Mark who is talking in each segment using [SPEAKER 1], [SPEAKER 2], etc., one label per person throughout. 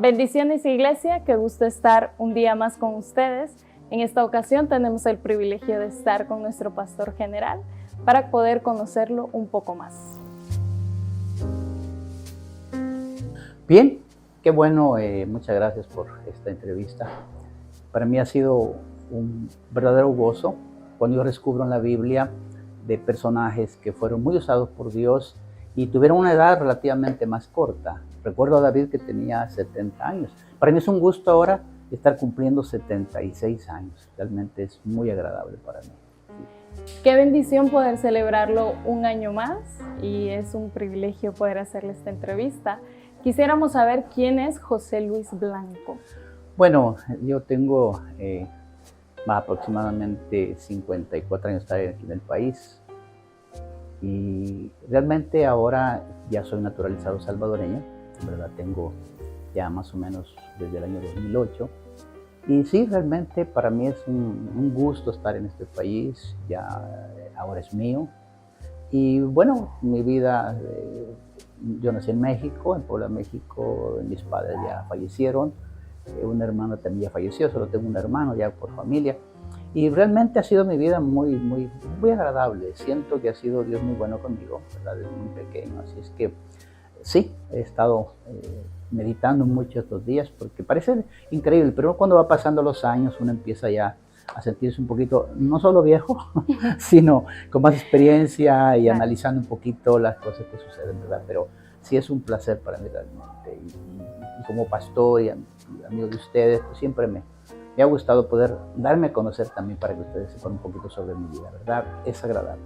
[SPEAKER 1] Bendiciones, Iglesia, qué gusto estar un día más con ustedes. En esta ocasión tenemos el privilegio de estar con nuestro pastor general para poder conocerlo un poco más.
[SPEAKER 2] Bien, qué bueno, muchas gracias por esta entrevista. Para mí ha sido un verdadero gozo cuando yo descubro en la Biblia de personajes que fueron muy usados por Dios y tuvieron una edad relativamente más corta. Recuerdo a David que tenía 70 años. Para mí es un gusto ahora estar cumpliendo 76 años. Realmente es muy agradable para mí.
[SPEAKER 1] Qué bendición poder celebrarlo un año más y es un privilegio poder hacerle esta entrevista. Quisiéramos saber quién es José Luis Blanco.
[SPEAKER 2] Bueno, yo tengo aproximadamente 54 años de estar aquí en el país y realmente ahora ya soy naturalizado salvadoreño, ¿verdad? Tengo ya más o menos desde el año 2008 y sí, realmente para mí es un gusto estar en este país, ya ahora es mío. Y bueno, mi vida, yo nací en México, en Puebla, México, mis padres ya fallecieron, un hermano también ya falleció, solo tengo un hermano ya por familia. Y realmente ha sido mi vida muy agradable, siento que ha sido Dios muy bueno conmigo, ¿verdad? Desde muy pequeño, así es que sí, he estado meditando mucho estos días porque parece increíble, pero cuando va pasando los años uno empieza ya a sentirse un poquito, no solo viejo, sino con más experiencia y analizando un poquito las cosas que suceden, ¿verdad? Pero sí es un placer para mí realmente. Y como pastor y amigo de ustedes, pues siempre me ha gustado poder darme a conocer también para que ustedes sepan un poquito sobre mi vida, ¿verdad? Es agradable.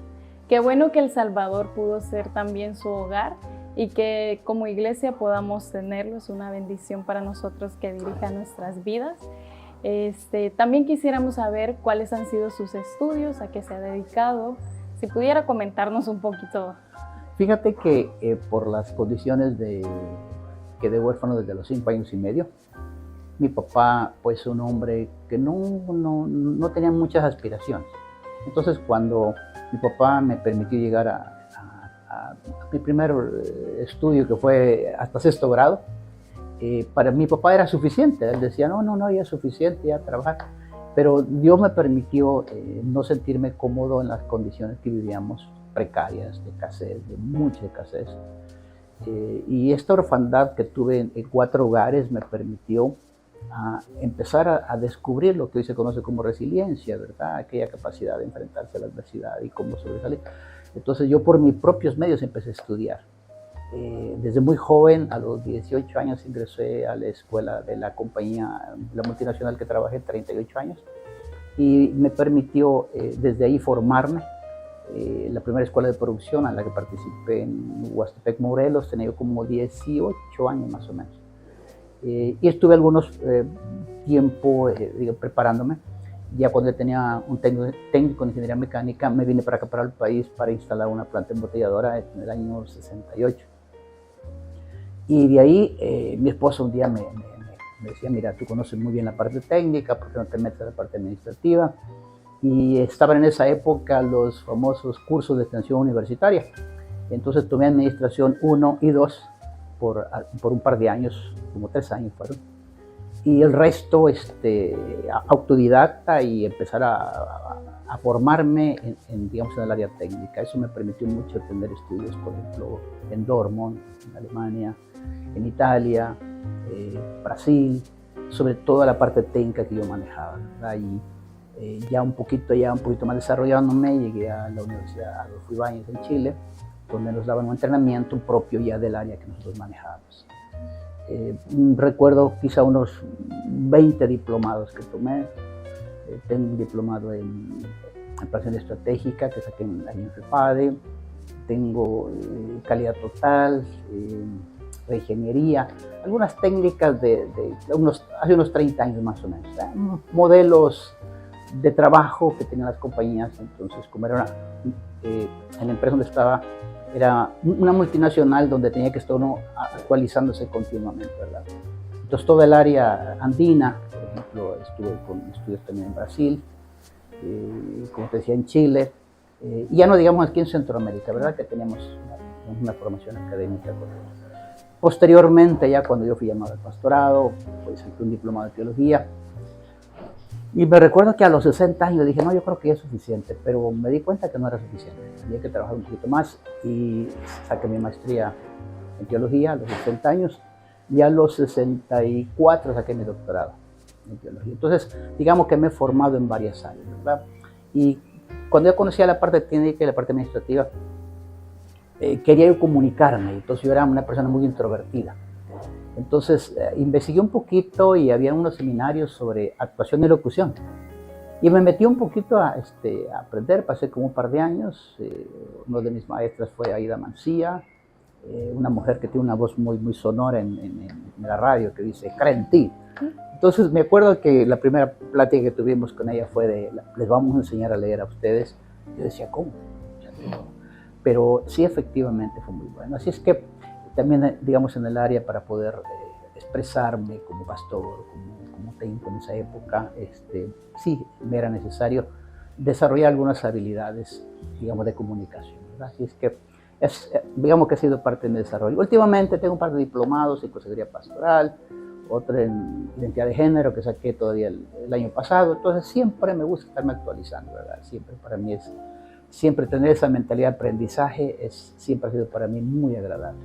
[SPEAKER 1] Qué bueno que El Salvador pudo ser también su hogar y que como iglesia podamos tenerlo. Es una bendición para nosotros que dirija nuestras vidas. También quisiéramos saber cuáles han sido sus estudios, a qué se ha dedicado. Si pudiera comentarnos un poquito.
[SPEAKER 2] Fíjate que por las condiciones de quedé huérfano desde los 5 años y medio. Mi papá, pues un hombre que no tenía muchas aspiraciones. Entonces cuando mi papá me permitió llegar a mi primer estudio, que fue hasta 6º grado, para mi papá era suficiente. Él decía, no, ya es suficiente, ya trabajar. Pero Dios me permitió no sentirme cómodo en las condiciones que vivíamos, precarias, de escasez, de mucha escasez. Y esta orfandad que tuve en 4 hogares me permitió empezar a descubrir lo que hoy se conoce como resiliencia, ¿verdad? Aquella capacidad de enfrentarse a la adversidad y cómo sobresalir. Entonces yo por mis propios medios empecé a estudiar. Desde muy joven, a los 18 años, ingresé a la escuela de la compañía, la multinacional que trabajé 38 años, y me permitió desde ahí formarme. La primera escuela de producción a la que participé en Huastepec, Morelos, tenía yo como 18 años más o menos. Y estuve algunos tiempo preparándome. Ya cuando tenía un técnico en ingeniería mecánica, me vine para acá, para el país, para instalar una planta embotelladora en el año 68. Y de ahí mi esposa un día me decía, mira, tú conoces muy bien la parte técnica, ¿por qué no te metes a la parte administrativa? Y estaban en esa época los famosos cursos de extensión universitaria. Entonces tomé administración 1 y 2 por un par de años, como 3 años fueron. Y el resto autodidacta y empezar a formarme digamos, en el área técnica. Eso me permitió mucho tener estudios, por ejemplo, en Dortmund, en Alemania, en Italia, Brasil, sobre toda la parte técnica que yo manejaba, ¿verdad? Y ya un poquito más desarrollándome, llegué a la Universidad Adolfo Ibáñez en Chile, donde nos daban un entrenamiento propio ya del área que nosotros manejábamos. Recuerdo quizá unos 20 diplomados que tomé. Tengo un diplomado en planeación estratégica que saqué en la INFEPADE, tengo calidad total, reingeniería, algunas técnicas hace unos 30 años más o menos, modelos de trabajo que tenían las compañías. Entonces, como era en la empresa donde estaba, era una multinacional donde tenía que estar uno actualizándose continuamente, ¿verdad? Entonces, toda el área andina, por ejemplo, estuve con estudios también en Brasil, como te decía, en Chile, y ya no digamos aquí en Centroamérica, ¿verdad? Que teníamos una formación académica con Posteriormente, ya cuando yo fui llamado al pastorado, pues saqué un diplomado de teología. Y me recuerdo que a los 60 años dije, no, yo creo que ya es suficiente, pero me di cuenta que no era suficiente. Tenía que trabajar un poquito más y saqué mi maestría en teología a los 60 años y a los 64 saqué mi doctorado en teología. Entonces, digamos que me he formado en varias áreas, ¿verdad? Y cuando yo conocía la parte técnica y la parte administrativa, quería yo comunicarme, entonces yo era una persona muy introvertida. Entonces investigué un poquito y había unos seminarios sobre actuación y locución. Y me metí un poquito a aprender, pasé como un par de años. Una de mis maestras fue Aida Mancía, una mujer que tiene una voz muy, muy sonora en la radio, que dice, cree en ti. Entonces me acuerdo que la primera plática que tuvimos con ella fue de, les vamos a enseñar a leer a ustedes. Yo decía, ¿cómo? Pero sí, efectivamente fue muy bueno. Así es que también, digamos, en el área para poder expresarme como pastor, como técnico en esa época, sí me era necesario desarrollar algunas habilidades, digamos, de comunicación, ¿verdad? Así es que, digamos que ha sido parte de mi desarrollo. Últimamente tengo un par de diplomados en consejería pastoral, otro en identidad de género que saqué todavía el año pasado. Entonces siempre me gusta estarme actualizando, ¿verdad? Siempre para mí siempre tener esa mentalidad de aprendizaje siempre ha sido para mí muy agradable.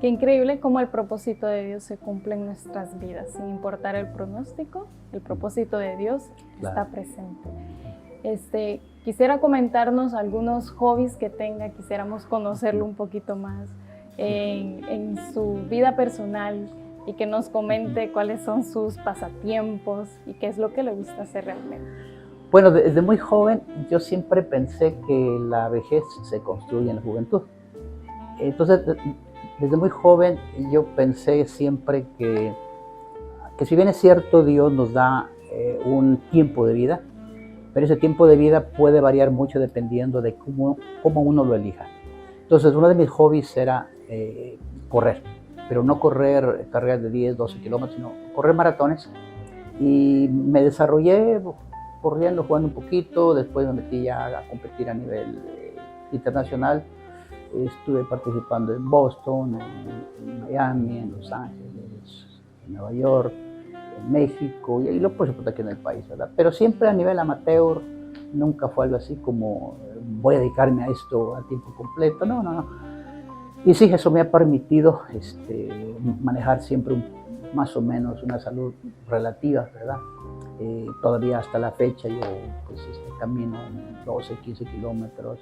[SPEAKER 1] Qué increíble cómo el propósito de Dios se cumple en nuestras vidas, sin importar el pronóstico, el propósito de Dios está presente. Quisiera comentarnos algunos hobbies que tenga, quisiéramos conocerlo un poquito más en su vida personal y que nos comente cuáles son sus pasatiempos y qué es lo que le gusta hacer realmente.
[SPEAKER 2] Bueno, desde muy joven yo siempre pensé que la vejez se construye en la juventud. Entonces, desde muy joven yo pensé siempre que si bien es cierto, Dios nos da un tiempo de vida, pero ese tiempo de vida puede variar mucho dependiendo de cómo uno lo elija. Entonces, uno de mis hobbies era correr, pero no correr carreras de 10, 12 kilómetros, sino correr maratones. Y me desarrollé corriendo, jugando un poquito, después me metí ya a competir a nivel internacional. Estuve participando en Boston, en Miami, en Los Ángeles, en Nueva York, en México y luego por supuesto aquí en el país, ¿verdad? Pero siempre a nivel amateur, nunca fue algo así como voy a dedicarme a esto a tiempo completo, no. Y sí, eso me ha permitido manejar siempre más o menos una salud relativa, ¿verdad? Todavía hasta la fecha yo pues, camino 12, 15 kilómetros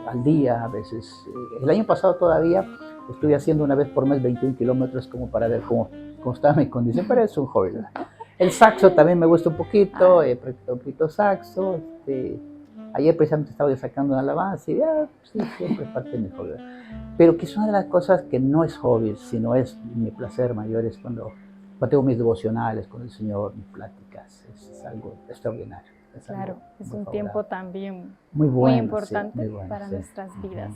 [SPEAKER 2] al día a veces. El año pasado todavía estuve haciendo una vez por mes 21 kilómetros como para ver cómo estaba mi condición, pero es un hobby, ¿verdad? El saxo también me gusta un poquito, he practicado un poquito saxo. Ayer precisamente estaba sacando una alabanza y sí, siempre es parte de mi hobby. Pero quizás una de las cosas que no es hobby, sino es mi placer mayor es cuando tengo mis devocionales con el Señor, mis pláticas, es algo extraordinario.
[SPEAKER 1] Claro, es un tiempo también
[SPEAKER 2] muy bueno,
[SPEAKER 1] importante
[SPEAKER 2] sí, muy bueno,
[SPEAKER 1] para
[SPEAKER 2] sí.
[SPEAKER 1] nuestras vidas.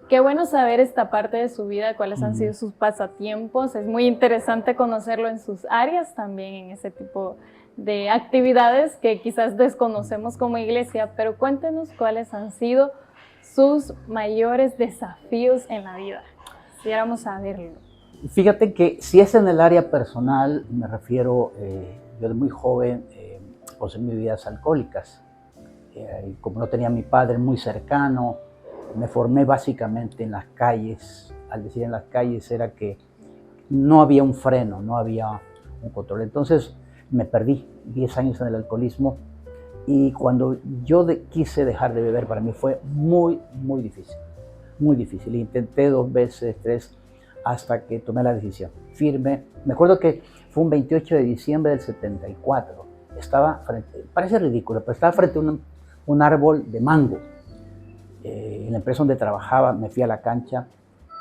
[SPEAKER 1] Qué bueno saber esta parte de su vida, cuáles han sido sus pasatiempos. Es muy interesante conocerlo en sus áreas también, en ese tipo de actividades que quizás desconocemos como iglesia, pero cuéntenos cuáles han sido sus mayores desafíos en la vida. Quisiéramos saberlo.
[SPEAKER 2] Fíjate que si es en el área personal, me refiero, yo de muy joven consumí bebidas alcohólicas. Como no tenía a mi padre muy cercano, me formé básicamente en las calles. Al decir en las calles era que no había un freno, no había un control. Entonces me perdí 10 años en el alcoholismo y cuando yo quise dejar de beber para mí fue muy, muy difícil. Muy difícil. Intenté 2 veces, 3, hasta que tomé la decisión firme. Me acuerdo que fue un 28 de diciembre del 74. Estaba frente, parece ridículo, pero estaba frente a un árbol de mango. En la empresa donde trabajaba me fui a la cancha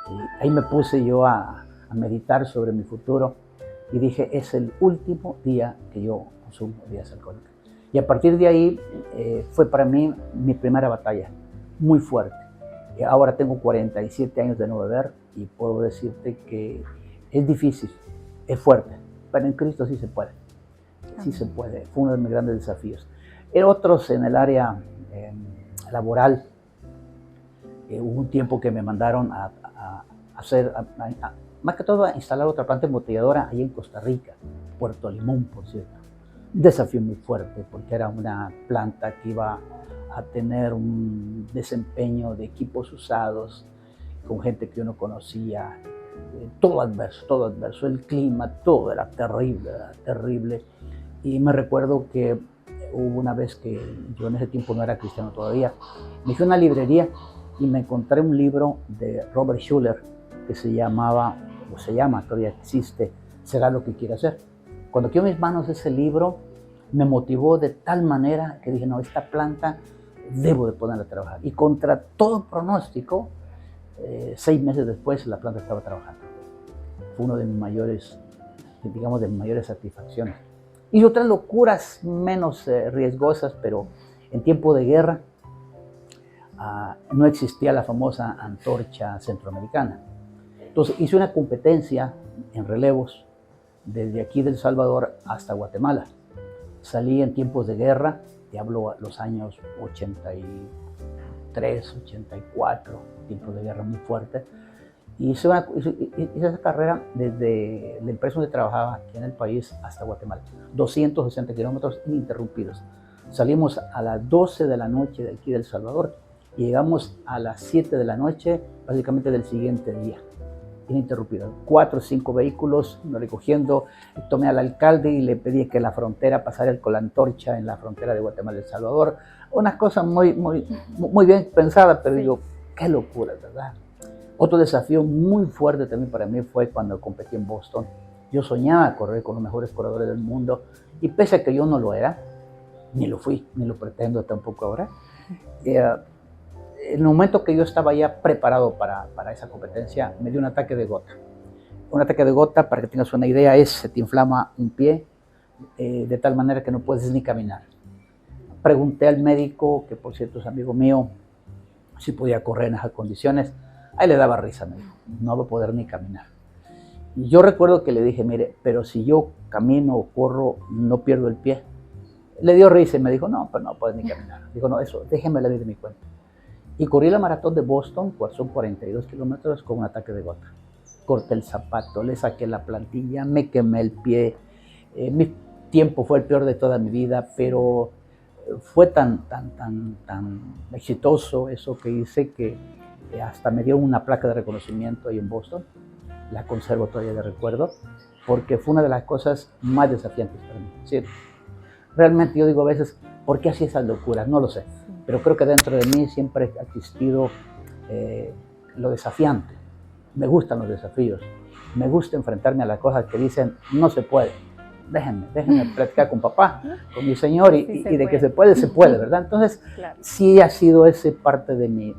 [SPEAKER 2] y ahí me puse yo a meditar sobre mi futuro y dije, es el último día que yo consumo bebidas alcohólicas. Y a partir de ahí fue para mí mi primera batalla, muy fuerte. Ahora tengo 47 años de no beber y puedo decirte que es difícil, es fuerte, pero en Cristo sí se puede. Sí se puede, fue uno de mis grandes desafíos. Otros en el área laboral, hubo un tiempo que me mandaron a más que todo a instalar otra planta embotelladora ahí en Costa Rica, Puerto Limón, por cierto. Un desafío muy fuerte porque era una planta que iba a tener un desempeño de equipos usados con gente que uno conocía, todo adverso, el clima, todo era terrible. Y me recuerdo que hubo una vez que yo en ese tiempo no era cristiano todavía, me fui a una librería y me encontré un libro de Robert Schuller que se llama, todavía existe, Será lo que quiere hacer. Cuando quedó en mis manos ese libro, me motivó de tal manera que dije, no, esta planta debo de ponerla a trabajar. Y contra todo pronóstico, 6 meses después la planta estaba trabajando. Fue uno de mis mayores, digamos, de mis mayores satisfacciones. Y otras locuras menos riesgosas, pero en tiempo de guerra no existía la famosa antorcha centroamericana. Entonces hice una competencia en relevos desde aquí de El Salvador hasta Guatemala. Salí en tiempos de guerra, te hablo los años 83, 84, tiempos de guerra muy fuertes. Y hice esa carrera desde la empresa donde trabajaba aquí en el país hasta Guatemala. 260 kilómetros ininterrumpidos. Salimos a las 12 de la noche de aquí de El Salvador y llegamos a las 7 de la noche, básicamente del siguiente día. Ininterrumpido. 4 o 5 vehículos recogiendo. Tomé al alcalde y le pedí que en la frontera pasara con la antorcha en la frontera de Guatemala y El Salvador. Una cosa muy bien pensada, pero digo, qué locura, ¿verdad? Otro desafío muy fuerte también para mí fue cuando competí en Boston. Yo soñaba correr con los mejores corredores del mundo y pese a que yo no lo era, ni lo fui, ni lo pretendo tampoco ahora, en el momento que yo estaba ya preparado para esa competencia, me dio un ataque de gota. Un ataque de gota, para que tengas una idea, se te inflama un pie de tal manera que no puedes ni caminar. Pregunté al médico, que por cierto es amigo mío, si podía correr en esas condiciones. Ahí le daba risa, me dijo, no va a poder ni caminar. Y yo recuerdo que le dije, mire, pero si yo camino o corro, no pierdo el pie. Le dio risa y me dijo, no, pues no puedes ni caminar. Dijo, no, eso, déjeme la vida de mi cuenta. Y corrí la maratón de Boston, pues son 42 kilómetros con un ataque de gota. Corté el zapato, le saqué la plantilla, me quemé el pie. Mi tiempo fue el peor de toda mi vida, pero fue tan exitoso eso que hice que hasta me dio una placa de reconocimiento ahí en Boston. La conservo todavía de recuerdo, porque fue una de las cosas más desafiantes para mí. Sí, realmente yo digo a veces, ¿por qué hacía esas locuras? No lo sé, pero creo que dentro de mí siempre ha existido lo desafiante. Me gustan los desafíos, me gusta enfrentarme a las cosas que dicen, no se puede. Déjenme platicar con papá, con mi señor, y de que se puede, ¿verdad? Entonces, claro, sí ha sido ese parte de mis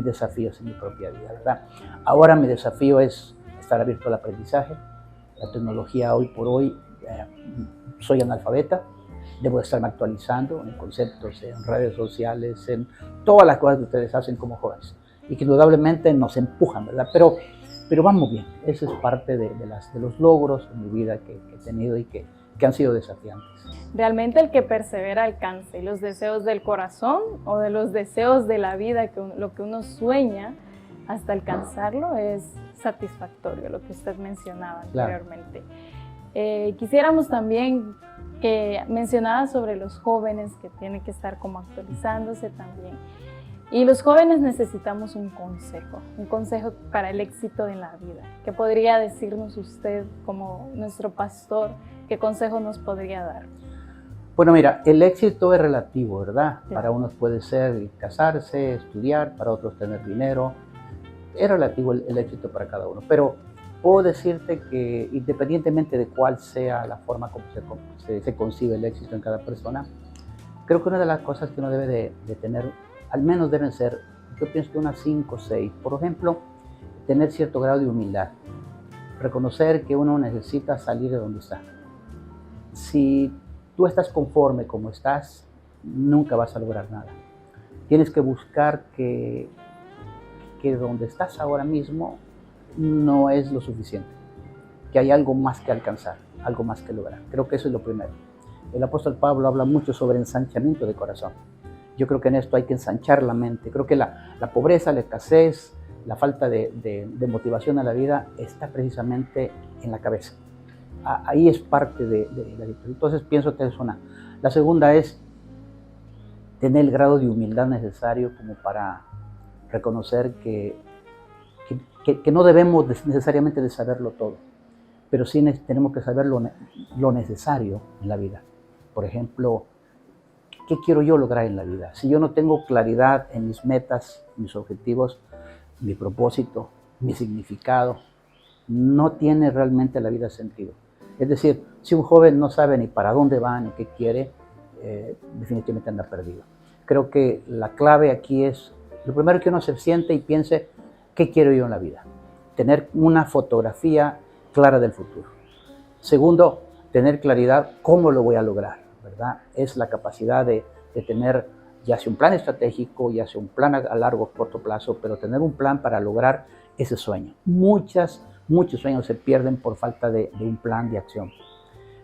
[SPEAKER 2] desafíos en mi propia vida, ¿verdad? Ahora mi desafío es estar abierto al aprendizaje. La tecnología hoy por hoy, soy analfabeta, debo estarme actualizando en conceptos, en redes sociales, en todas las cosas que ustedes hacen como jóvenes y que indudablemente nos empujan, ¿verdad? Pero vamos bien, eso es parte de los logros en mi vida que he tenido y que han sido desafiantes.
[SPEAKER 1] Realmente el que persevera alcanza, y los deseos del corazón o de los deseos de la vida, lo que uno sueña hasta alcanzarlo, es satisfactorio, lo que usted mencionaba anteriormente. Claro. Quisiéramos también que mencionara sobre los jóvenes que tienen que estar como actualizándose también. Y los jóvenes necesitamos un consejo para el éxito en la vida. ¿Qué podría decirnos usted como nuestro pastor? ¿Qué consejo nos podría dar?
[SPEAKER 2] Bueno, mira, el éxito es relativo, ¿verdad?
[SPEAKER 1] Sí.
[SPEAKER 2] Para unos puede ser casarse, estudiar, para otros tener dinero. Es relativo el éxito para cada uno. Pero puedo decirte que independientemente de cuál sea la forma como se concibe el éxito en cada persona, creo que una de las cosas que uno debe de tener, al menos deben ser, yo pienso que unas 5 o 6. Por ejemplo, tener cierto grado de humildad. Reconocer que uno necesita salir de donde está. Si tú estás conforme como estás, nunca vas a lograr nada. Tienes que buscar que donde estás ahora mismo no es lo suficiente, que hay algo más que alcanzar, algo más que lograr. Creo que eso es lo primero. El apóstol Pablo habla mucho sobre ensanchamiento de corazón. Yo creo que en esto hay que ensanchar la mente. Creo que la pobreza, la escasez, la falta de motivación a la vida está precisamente en la cabeza. Ahí es parte de la vida. Entonces pienso que es una. La segunda es tener el grado de humildad necesario como para reconocer que no debemos necesariamente de saberlo todo, pero sí tenemos que saber lo necesario en la vida. Por ejemplo, ¿qué quiero yo lograr en la vida? Si yo no tengo claridad en mis metas, mis objetivos, mi propósito, mi significado, no tiene realmente la vida sentido. Es decir, si un joven no sabe ni para dónde va ni qué quiere, definitivamente anda perdido. Creo que la clave aquí es, lo primero que uno se siente y piense, ¿qué quiero yo en la vida? Tener una fotografía clara del futuro. Segundo, tener claridad cómo lo voy a lograr, ¿verdad? Es la capacidad de tener ya sea un plan estratégico, ya sea un plan a largo o corto plazo, pero tener un plan para lograr ese sueño. Muchos sueños se pierden por falta de un plan de acción.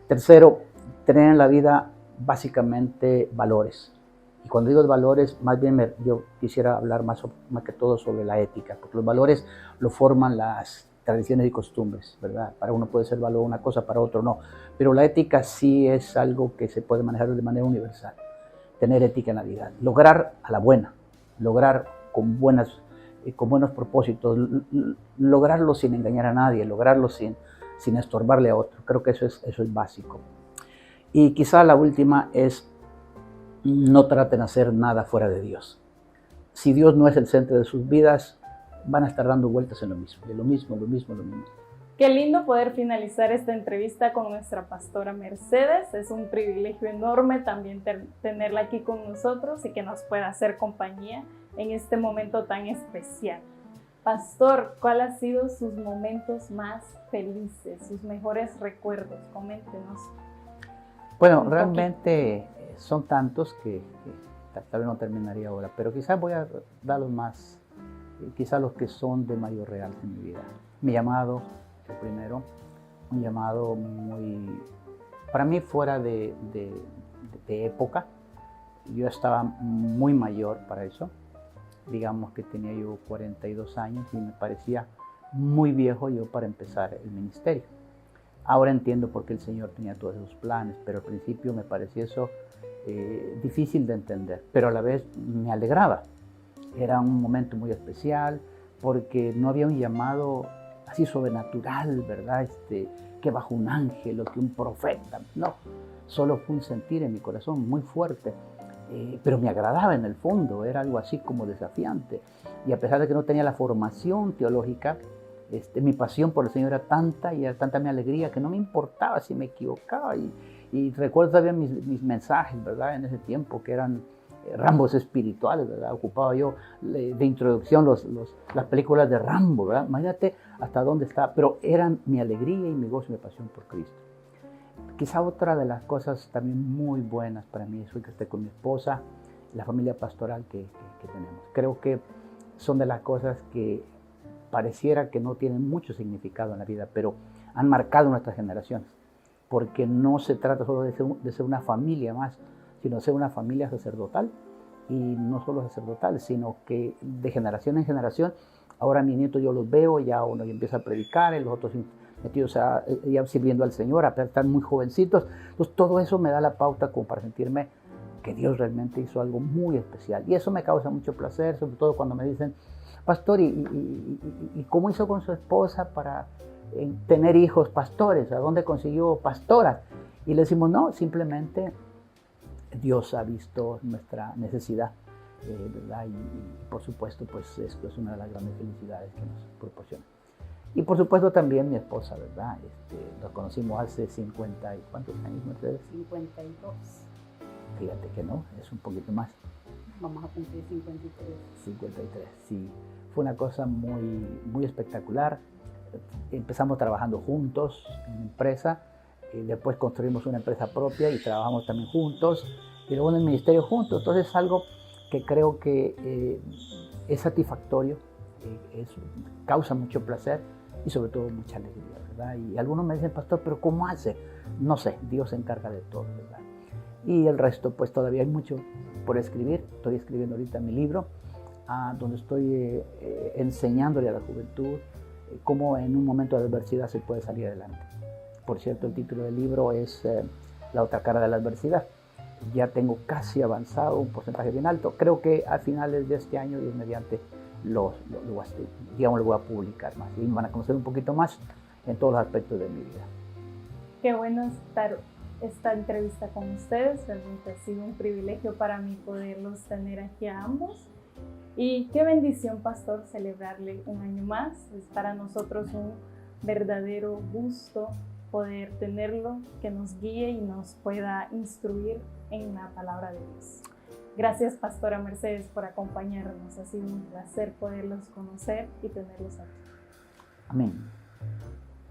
[SPEAKER 2] Tercero, tener en la vida básicamente valores. Y cuando digo valores, más bien yo quisiera hablar más que todo sobre la ética, porque los valores lo forman las tradiciones y costumbres, ¿verdad? Para uno puede ser valor una cosa, para otro no. Pero la ética sí es algo que se puede manejar de manera universal. Tener ética en la vida, lograr a la buena, lograr con buenos propósitos, lograrlo sin engañar a nadie, lograrlo sin estorbarle a otro. Creo que eso es básico. Y quizá la última es no traten de hacer nada fuera de Dios. Si Dios no es el centro de sus vidas, van a estar dando vueltas en lo mismo.
[SPEAKER 1] Qué lindo poder finalizar esta entrevista con nuestra pastora Mercedes. Es un privilegio enorme también tenerla aquí con nosotros y que nos pueda hacer compañía en este momento tan especial. Pastor, ¿cuál ha sido sus momentos más felices, sus mejores recuerdos? Coméntenos.
[SPEAKER 2] Bueno, realmente son tantos que tal vez no terminaría ahora, pero quizás voy a dar los más, quizás los que son de mayor realce en mi vida. Mi llamado, el primero, un llamado muy, para mí fuera de época. Yo estaba muy mayor para eso, digamos que tenía yo 42 años y me parecía muy viejo yo para empezar el ministerio. Ahora entiendo por qué el Señor tenía todos esos planes, pero al principio me parecía eso difícil de entender, pero a la vez me alegraba. Era un momento muy especial porque no había un llamado así sobrenatural, ¿verdad? Que bajo un ángel o que un profeta, no. Solo fue un sentir en mi corazón muy fuerte, pero me agradaba en el fondo, era algo así como desafiante. Y a pesar de que no tenía la formación teológica, mi pasión por el Señor era tanta y era tanta mi alegría que no me importaba si me equivocaba. Y recuerdo todavía mis mensajes, ¿verdad? En ese tiempo que eran Rambos espirituales, ¿verdad? Ocupaba yo de introducción las películas de Rambo, ¿verdad? Imagínate hasta dónde está, pero eran mi alegría y mi gozo y mi pasión por Cristo. Quizá otra de las cosas también muy buenas para mí es que esté con mi esposa, la familia pastoral que tenemos. Creo que son de las cosas que pareciera que no tienen mucho significado en la vida, pero han marcado nuestras generaciones, porque no se trata solo de ser una familia más, sino de ser una familia sacerdotal, y no solo sacerdotal, sino que de generación en generación, ahora mis nietos yo los veo, ya uno ya empieza a predicar, y los otros metidos ya sirviendo al Señor, a pesar de estar muy jovencitos. Entonces todo eso me da la pauta como para sentirme que Dios realmente hizo algo muy especial, y eso me causa mucho placer, sobre todo cuando me dicen, pastor, ¿y cómo hizo con su esposa para tener hijos pastores? ¿A dónde consiguió pastoras? Y le decimos, no, simplemente Dios ha visto nuestra necesidad, ¿verdad? Y por supuesto, pues esto es una de las grandes felicidades que nos proporciona. Y por supuesto también mi esposa, ¿verdad? Nos conocimos hace 50 y ¿cuántos años, Mercedes?
[SPEAKER 3] 52.
[SPEAKER 2] Fíjate que no, es un poquito más.
[SPEAKER 3] Vamos a cumplir 53.
[SPEAKER 2] 53, sí. Fue una cosa muy, muy espectacular. Empezamos trabajando juntos en una empresa, después construimos una empresa propia y trabajamos también juntos, y luego en el ministerio juntos. Entonces es algo que creo que es satisfactorio, causa mucho placer y sobre todo mucha alegría, ¿verdad? Y algunos me dicen, pastor, ¿pero cómo hace? No sé, Dios se encarga de todo, ¿verdad? Y el resto, pues todavía hay mucho por escribir. Estoy escribiendo ahorita mi libro donde estoy enseñándole a la juventud cómo en un momento de adversidad se puede salir adelante. Por cierto, el título del libro es La otra cara de la adversidad. Ya tengo casi avanzado, un porcentaje bien alto. Creo que a finales de este año, Dios mediante, lo voy a publicar más y van a conocer un poquito más en todos los aspectos de mi vida.
[SPEAKER 1] Qué bueno estar esta entrevista con ustedes. Realmente ha sido un privilegio para mí poderlos tener aquí a ambos. Y qué bendición, pastor, celebrarle un año más. Es para nosotros un verdadero gusto poder tenerlo, que nos guíe y nos pueda instruir en la palabra de Dios. Gracias, pastora Mercedes, por acompañarnos. Ha sido un placer poderlos conocer y tenerlos aquí.
[SPEAKER 2] Amén.